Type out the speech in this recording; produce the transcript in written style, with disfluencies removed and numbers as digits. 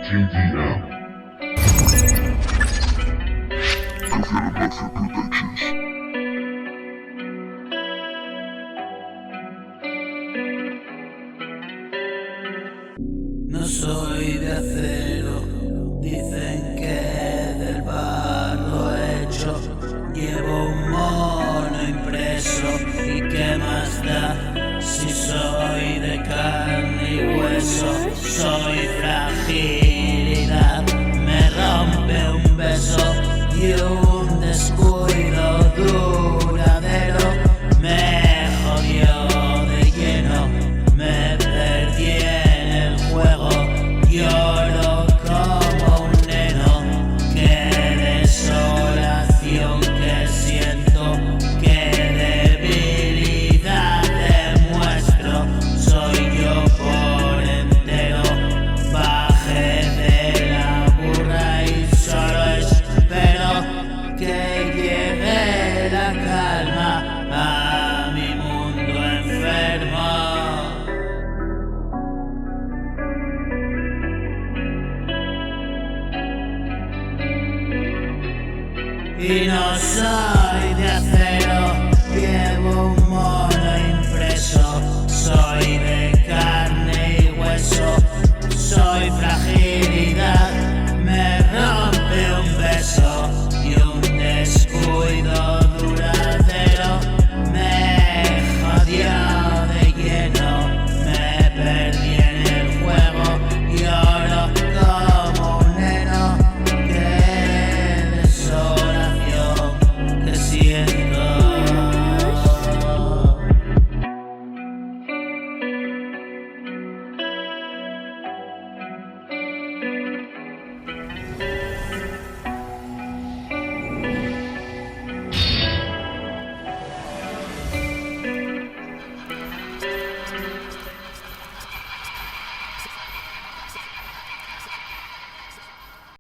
TDM. Profile Productions. No soy de acero, dicen que del barro hecho. Llevo un mono impreso y qué más da si soy de carne y hueso. Soy fragilidad, me rompe un beso y un descuido duradero me jodió de lleno, me perdí en el juego, lloro como un neno, qué desolación que siento, qué debilidad demuestro, soy yo por entero, bajé de la burra y solo espero que llegue la calma a mi mundo enfermo. Y no soy de acero, llevo un mono impreso, soy de carne y hueso, soy fragilidad, me rompo